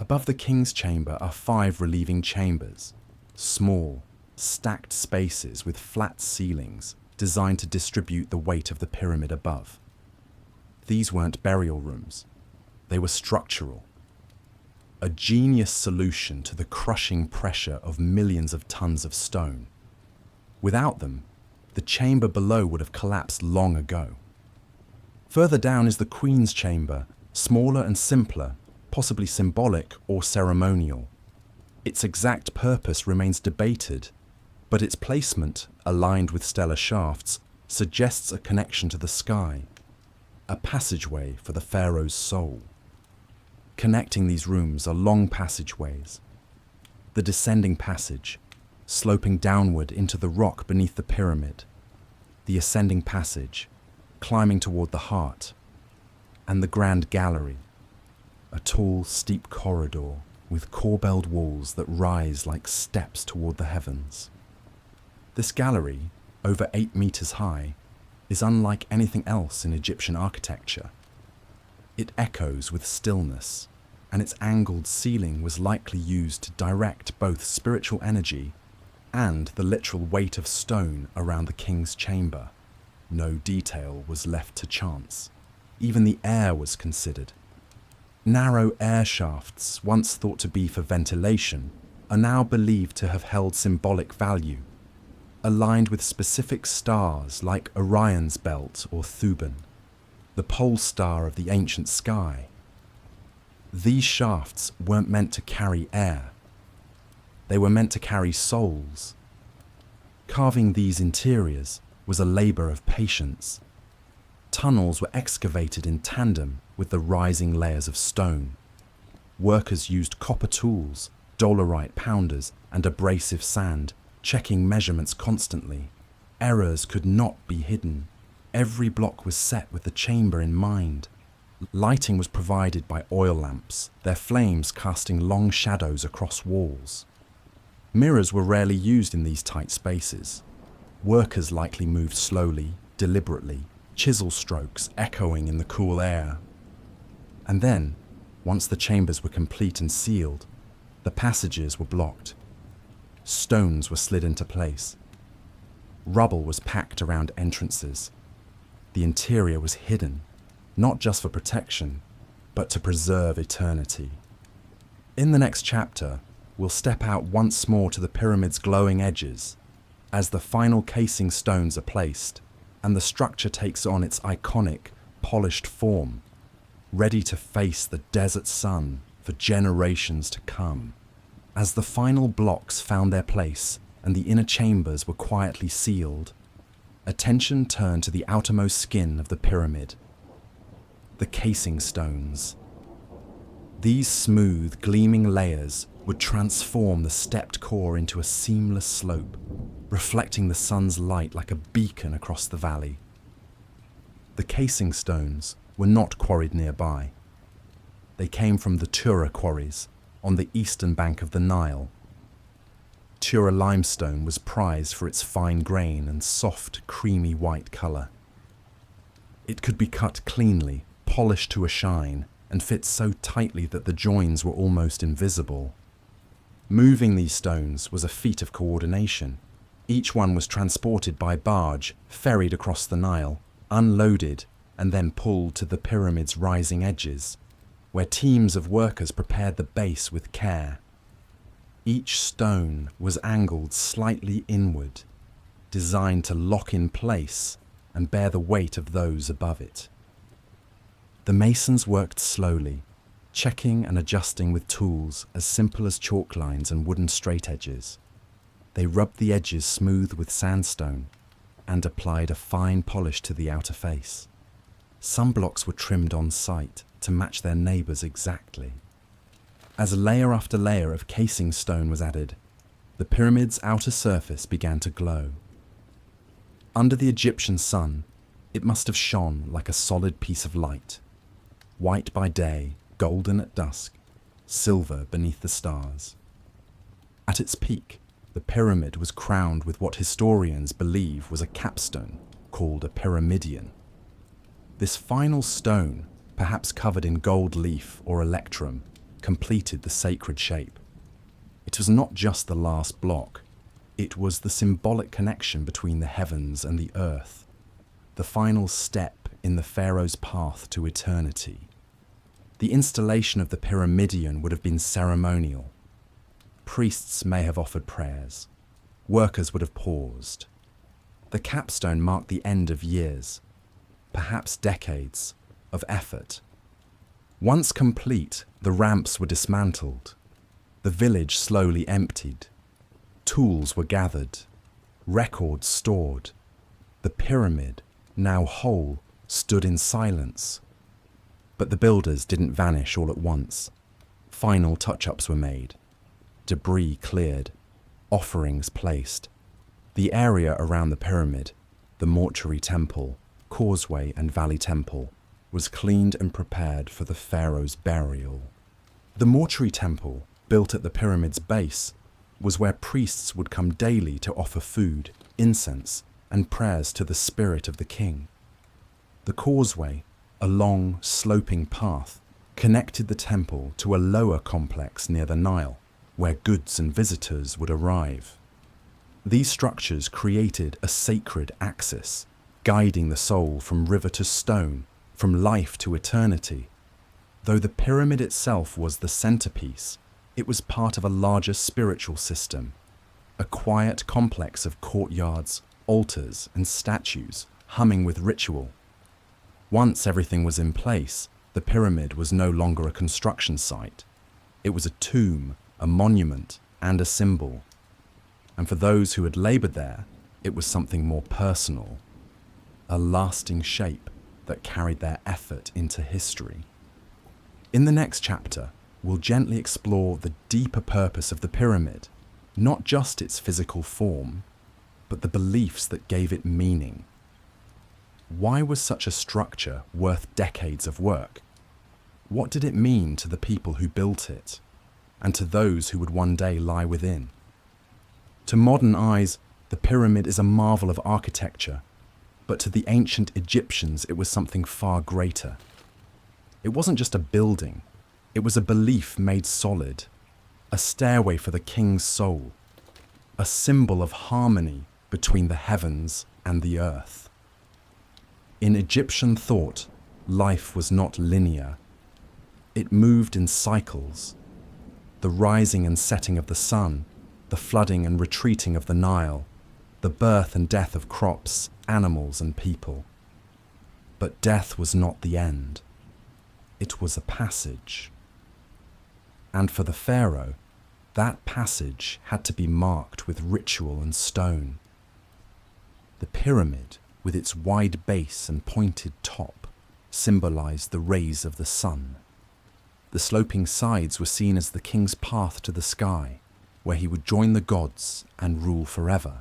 Above the king's chamber are 5 relieving chambers, small, stacked spaces with flat ceilings designed to distribute the weight of the pyramid above. These weren't burial rooms, they were structural. A genius solution to the crushing pressure of millions of tons of stone. Without them, the chamber below would have collapsed long ago. Further down is the Queen's Chamber, smaller and simpler, possibly symbolic or ceremonial. Its exact purpose remains debated, but its placement, aligned with stellar shafts, suggests a connection to the sky, a passageway for the pharaoh's soul. Connecting these rooms are long passageways. The descending passage, sloping downward into the rock beneath the pyramid. The ascending passage, climbing toward the heart. And the grand gallery, a tall, steep corridor with corbelled walls that rise like steps toward the heavens. This gallery, over 8 meters high, is unlike anything else in Egyptian architecture. It echoes with stillness, and its angled ceiling was likely used to direct both spiritual energy and the literal weight of stone around the king's chamber. No detail was left to chance. Even the air was considered. Narrow air shafts, once thought to be for ventilation, are now believed to have held symbolic value, aligned with specific stars like Orion's belt or Thuban, the pole star of the ancient sky. These shafts weren't meant to carry air. They were meant to carry souls. Carving these interiors was a labor of patience. Tunnels were excavated in tandem with the rising layers of stone. Workers used copper tools, dolerite pounders, and abrasive sand, checking measurements constantly. Errors could not be hidden. Every block was set with the chamber in mind. Lighting was provided by oil lamps, their flames casting long shadows across walls. Mirrors were rarely used in these tight spaces. Workers likely moved slowly, deliberately, chisel strokes echoing in the cool air. And then, once the chambers were complete and sealed, the passages were blocked. Stones were slid into place. Rubble was packed around entrances. The interior was hidden, not just for protection, but to preserve eternity. In the next chapter, we'll step out once more to the pyramid's glowing edges, as the final casing stones are placed, and the structure takes on its iconic, polished form, ready to face the desert sun for generations to come. As the final blocks found their place and the inner chambers were quietly sealed, attention turned to the outermost skin of the pyramid, the casing stones. These smooth, gleaming layers would transform the stepped core into a seamless slope, reflecting the sun's light like a beacon across the valley. The casing stones were not quarried nearby. They came from the Tura quarries on the eastern bank of the Nile. Tura limestone was prized for its fine grain and soft, creamy white colour. It could be cut cleanly, polished to a shine, and fit so tightly that the joins were almost invisible. Moving these stones was a feat of coordination. Each one was transported by barge, ferried across the Nile, unloaded, and then pulled to the pyramid's rising edges, where teams of workers prepared the base with care. Each stone was angled slightly inward, designed to lock in place and bear the weight of those above it. The masons worked slowly, checking and adjusting with tools as simple as chalk lines and wooden straightedges. They rubbed the edges smooth with sandstone and applied a fine polish to the outer face. Some blocks were trimmed on site to match their neighbours exactly. As layer after layer of casing stone was added, the pyramid's outer surface began to glow. Under the Egyptian sun, it must have shone like a solid piece of light, white by day, golden at dusk, silver beneath the stars. At its peak, the pyramid was crowned with what historians believe was a capstone called a pyramidion. This final stone, perhaps covered in gold leaf or electrum, completed the sacred shape. It was not just the last block, it was the symbolic connection between the heavens and the earth, the final step in the pharaoh's path to eternity. The installation of the pyramidion would have been ceremonial. Priests may have offered prayers. Workers would have paused. The capstone marked the end of years, perhaps decades, of effort. Once complete, the ramps were dismantled. The village slowly emptied. Tools were gathered. Records stored. The pyramid, now whole, stood in silence. But the builders didn't vanish all at once. Final touch-ups were made. Debris cleared. Offerings placed. The area around the pyramid, the mortuary temple, causeway and valley temple, was cleaned and prepared for the pharaoh's burial. The mortuary temple, built at the pyramid's base, was where priests would come daily to offer food, incense, and prayers to the spirit of the king. The causeway, A long, sloping path connected the temple to a lower complex near the Nile, where goods and visitors would arrive. These structures created a sacred axis, guiding the soul from river to stone, from life to eternity. Though the pyramid itself was the centerpiece, it was part of a larger spiritual system, a quiet complex of courtyards, altars, and statues humming with ritual. Once everything was in place, the pyramid was no longer a construction site. It was a tomb, a monument, and a symbol. And for those who had labored there, it was something more personal, a lasting shape that carried their effort into history. In the next chapter, we'll gently explore the deeper purpose of the pyramid, not just its physical form, but the beliefs that gave it meaning. Why was such a structure worth decades of work? What did it mean to the people who built it, and to those who would one day lie within? To modern eyes, the pyramid is a marvel of architecture, but to the ancient Egyptians it was something far greater. It wasn't just a building, it was a belief made solid, a stairway for the king's soul, a symbol of harmony between the heavens and the earth. In Egyptian thought, life was not linear. It moved in cycles. The rising and setting of the sun, the flooding and retreating of the Nile, the birth and death of crops, animals, and people. But death was not the end. It was a passage. And for the pharaoh, that passage had to be marked with ritual and stone. The pyramid, with its wide base and pointed top, symbolized the rays of the sun. The sloping sides were seen as the king's path to the sky, where he would join the gods and rule forever.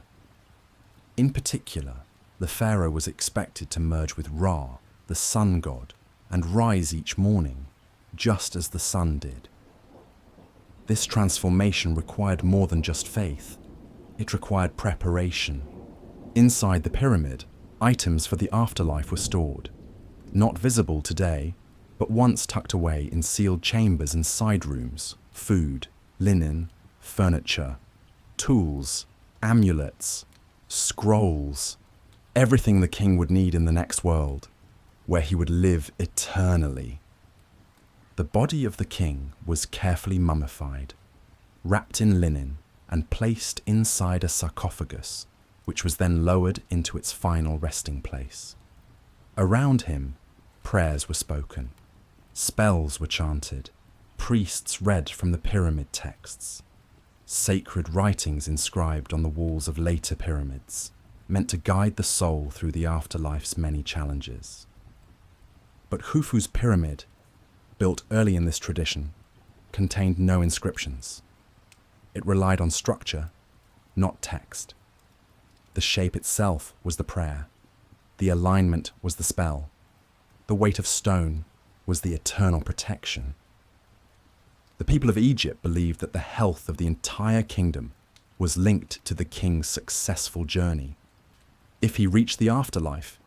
In particular, the pharaoh was expected to merge with Ra, the sun god, and rise each morning, just as the sun did. This transformation required more than just faith. It required preparation. Inside the pyramid, items for the afterlife were stored, not visible today, but once tucked away in sealed chambers and side rooms: food, linen, furniture, tools, amulets, scrolls, everything the king would need in the next world, where he would live eternally. The body of the king was carefully mummified, wrapped in linen, and placed inside a sarcophagus, which was then lowered into its final resting place. Around him, prayers were spoken, spells were chanted, priests read from the pyramid texts. Sacred writings inscribed on the walls of later pyramids, meant to guide the soul through the afterlife's many challenges. But Khufu's pyramid, built early in this tradition, contained no inscriptions. It relied on structure, not text. The shape itself was the prayer. The alignment was the spell. The weight of stone was the eternal protection. The people of Egypt believed that the health of the entire kingdom was linked to the king's successful journey. If he reached the afterlife,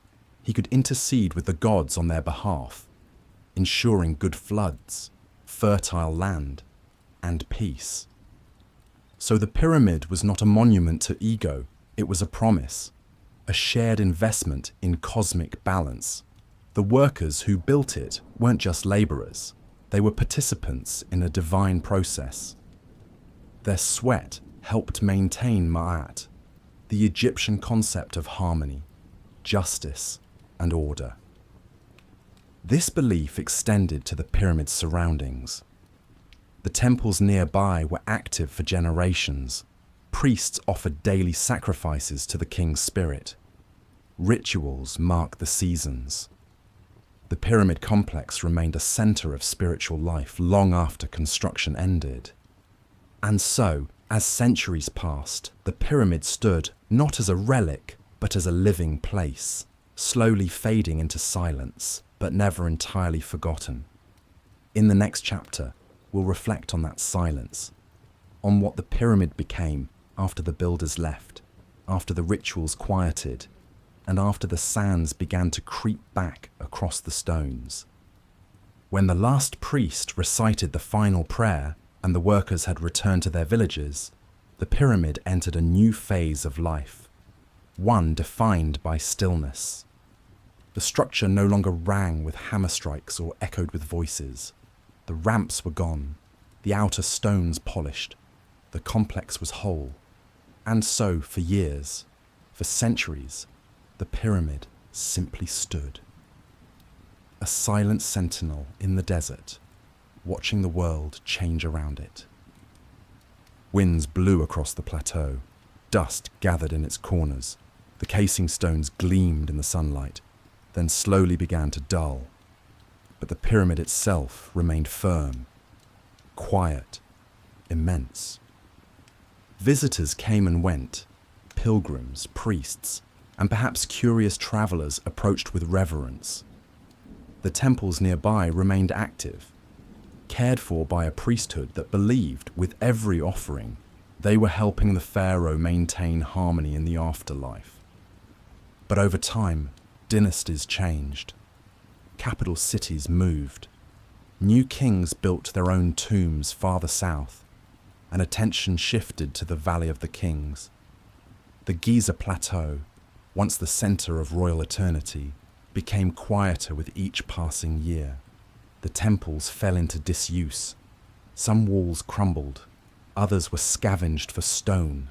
he could intercede with the gods on their behalf, ensuring good floods, fertile land, and peace. So the pyramid was not a monument to ego, it was a promise, a shared investment in cosmic balance. The workers who built it weren't just laborers, they were participants in a divine process. Their sweat helped maintain Ma'at, the Egyptian concept of harmony, justice, and order. This belief extended to the pyramid's surroundings. The temples nearby were active for generations. Priests offered daily sacrifices to the king's spirit. Rituals marked the seasons. The pyramid complex remained a center of spiritual life long after construction ended. And so, as centuries passed, the pyramid stood not as a relic, but as a living place, slowly fading into silence, but never entirely forgotten. In the next chapter, we'll reflect on that silence, on what the pyramid became after the builders left, after the rituals quieted, and after the sands began to creep back across the stones. When the last priest recited the final prayer and the workers had returned to their villages, the pyramid entered a new phase of life, one defined by stillness. The structure no longer rang with hammer strikes or echoed with voices. The ramps were gone, the outer stones polished, the complex was whole. And so, for years, for centuries, the pyramid simply stood. A silent sentinel in the desert, watching the world change around it. Winds blew across the plateau. Dust gathered in its corners. The casing stones gleamed in the sunlight, then slowly began to dull. But the pyramid itself remained firm, quiet, immense. Visitors came and went. Pilgrims, priests, and perhaps curious travelers approached with reverence. The temples nearby remained active, cared for by a priesthood that believed with every offering they were helping the pharaoh maintain harmony in the afterlife. But over time, dynasties changed. Capital cities moved. New kings built their own tombs farther south, and attention shifted to the Valley of the Kings. The Giza Plateau, once the center of royal eternity, became quieter with each passing year. The temples fell into disuse. Some walls crumbled, others were scavenged for stone.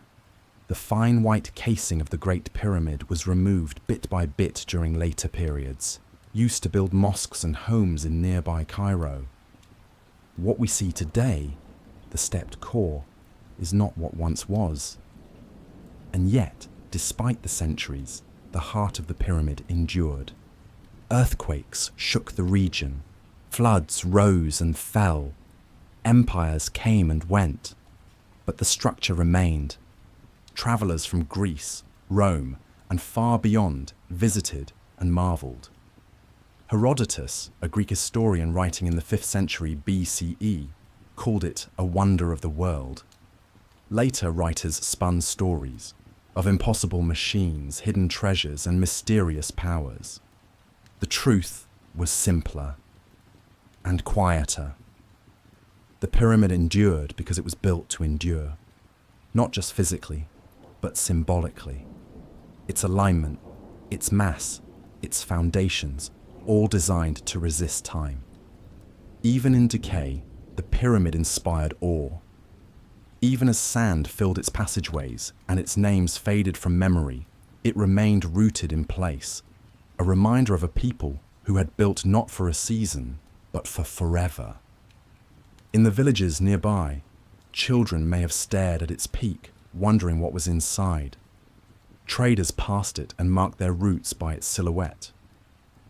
The fine white casing of the Great Pyramid was removed bit by bit during later periods, used to build mosques and homes in nearby Cairo. What we see today, the stepped core, is not what once was. And yet, despite the centuries, the heart of the pyramid endured. Earthquakes shook the region. Floods rose and fell. Empires came and went. But the structure remained. Travelers from Greece, Rome, and far beyond visited and marveled. Herodotus, a Greek historian writing in the 5th century BCE, called it a wonder of the world. Later writers spun stories of impossible machines, hidden treasures, and mysterious powers. The truth was simpler and quieter. The pyramid endured because it was built to endure, not just physically, but symbolically. Its alignment, its mass, its foundations, all designed to resist time. Even in decay, the pyramid inspired awe. Even as sand filled its passageways and its names faded from memory, it remained rooted in place, a reminder of a people who had built not for a season, but for forever. In the villages nearby, children may have stared at its peak, wondering what was inside. Traders passed it and marked their routes by its silhouette.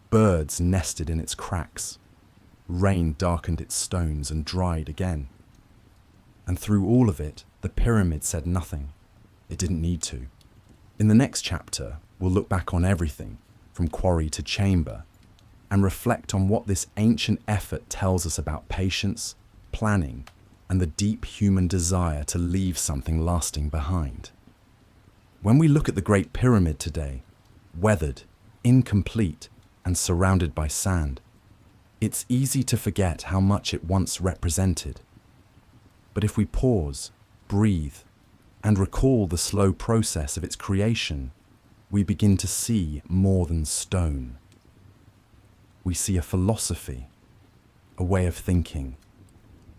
Birds nested in its cracks. Rain darkened its stones and dried again. And through all of it, the pyramid said nothing. It didn't need to. In the next chapter, we'll look back on everything, from quarry to chamber, and reflect on what this ancient effort tells us about patience, planning, and the deep human desire to leave something lasting behind. When we look at the Great Pyramid today, weathered, incomplete, and surrounded by sand, it's easy to forget how much it once represented. But if we pause, breathe, and recall the slow process of its creation, we begin to see more than stone. We see a philosophy, a way of thinking,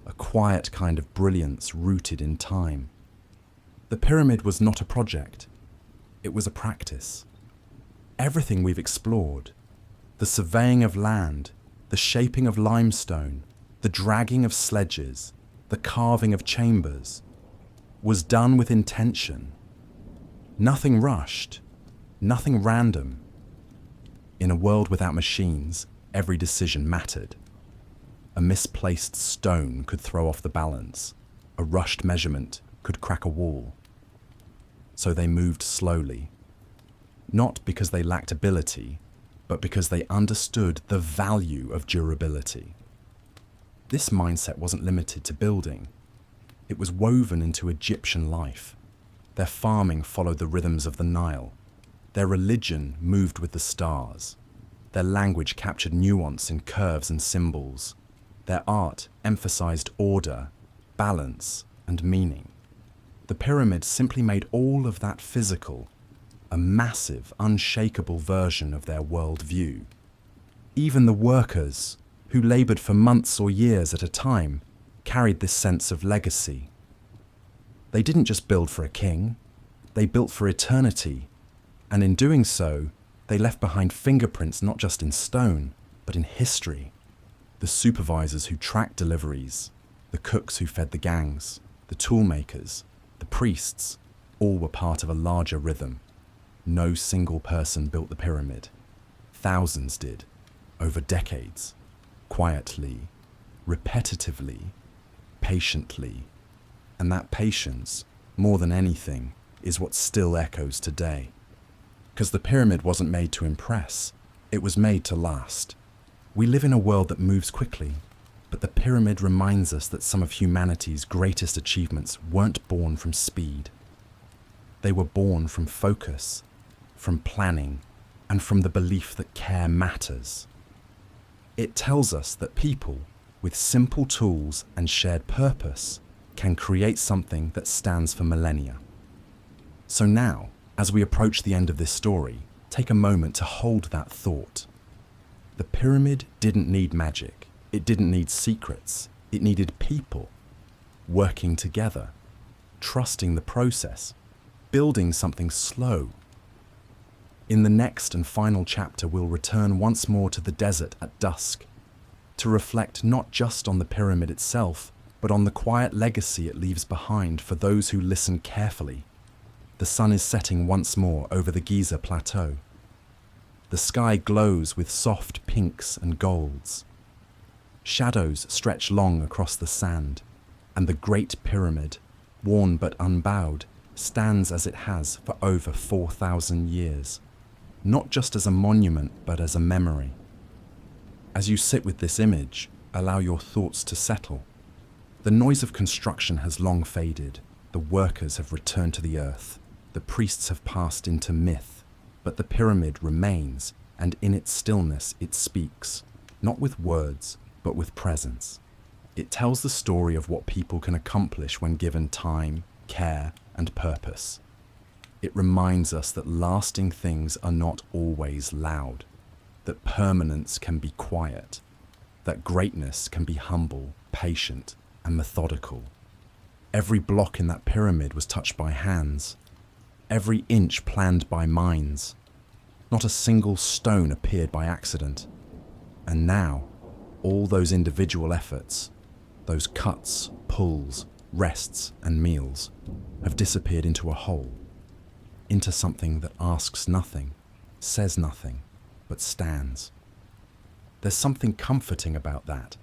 a quiet kind of brilliance rooted in time. The pyramid was not a project, it was a practice. Everything we've explored, the surveying of land, the shaping of limestone, the dragging of sledges, the carving of chambers, was done with intention. Nothing rushed, nothing random. In a world without machines, every decision mattered. A misplaced stone could throw off the balance. A rushed measurement could crack a wall. So they moved slowly, not because they lacked ability, but because they understood the value of durability. This mindset wasn't limited to building. It was woven into Egyptian life. Their farming followed the rhythms of the Nile. Their religion moved with the stars. Their language captured nuance in curves and symbols. Their art emphasized order, balance, and meaning. The pyramids simply made all of that physical, a massive, unshakable version of their worldview. Even the workers, who labored for months or years at a time, carried this sense of legacy. They didn't just build for a king, they built for eternity, and in doing so, they left behind fingerprints not just in stone, but in history. The supervisors who tracked deliveries, the cooks who fed the gangs, the toolmakers, the priests, all were part of a larger rhythm. No single person built the pyramid. Thousands did, over decades, quietly, repetitively, patiently. And that patience, more than anything, is what still echoes today. Because the pyramid wasn't made to impress, it was made to last. We live in a world that moves quickly, but the pyramid reminds us that some of humanity's greatest achievements weren't born from speed. They were born from focus, from planning, and from the belief that care matters. It tells us that people, with simple tools and shared purpose, can create something that stands for millennia. So now, as we approach the end of this story, take a moment to hold that thought. The pyramid didn't need magic. It didn't need secrets. It needed people, working together, trusting the process, building something slow. In the next and final chapter, we'll return once more to the desert at dusk, to reflect not just on the pyramid itself, but on the quiet legacy it leaves behind for those who listen carefully. The sun is setting once more over the Giza plateau. The sky glows with soft pinks and golds. Shadows stretch long across the sand, and the Great Pyramid, worn but unbowed, stands as it has for over 4,000 years, not just as a monument but as a memory. As you sit with this image, allow your thoughts to settle. The noise of construction has long faded. The workers have returned to the earth. The priests have passed into myth, but the pyramid remains, and in its stillness it speaks, not with words, but with presence. It tells the story of what people can accomplish when given time, care, and purpose. It reminds us that lasting things are not always loud, that permanence can be quiet, that greatness can be humble, patient, and methodical. Every block in that pyramid was touched by hands, every inch planned by minds. Not a single stone appeared by accident. And now, all those individual efforts, those cuts, pulls, rests, and meals, have disappeared into a whole, into something that asks nothing, says nothing, but stands. There's something comforting about that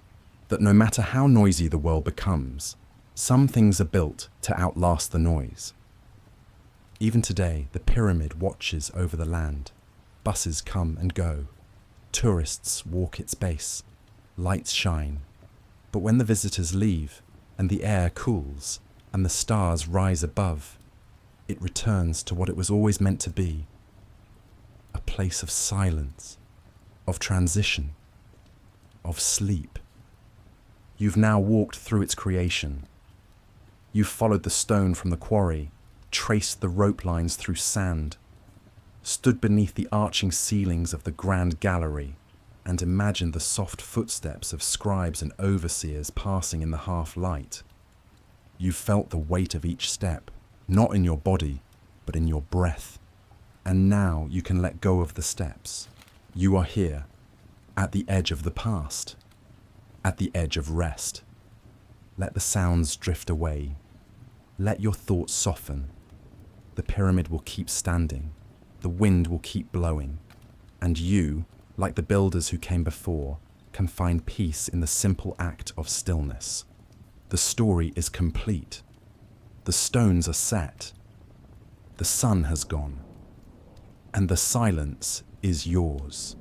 no matter how noisy the world becomes, some things are built to outlast the noise. Even today, the pyramid watches over the land. Buses come and go. Tourists walk its base. Lights shine. But when the visitors leave, and the air cools, and the stars rise above, it returns to what it was always meant to be. A place of silence, of transition, of sleep. You've now walked through its creation. You've followed the stone from the quarry, traced the rope lines through sand, stood beneath the arching ceilings of the grand gallery, and imagined the soft footsteps of scribes and overseers passing in the half-light. You felt the weight of each step, not in your body, but in your breath. And now you can let go of the steps. You are here, at the edge of the past, at the edge of rest. Let the sounds drift away. Let your thoughts soften. The pyramid will keep standing. The wind will keep blowing. And you, like the builders who came before, can find peace in the simple act of stillness. The story is complete. The stones are set. The sun has gone. And the silence is yours.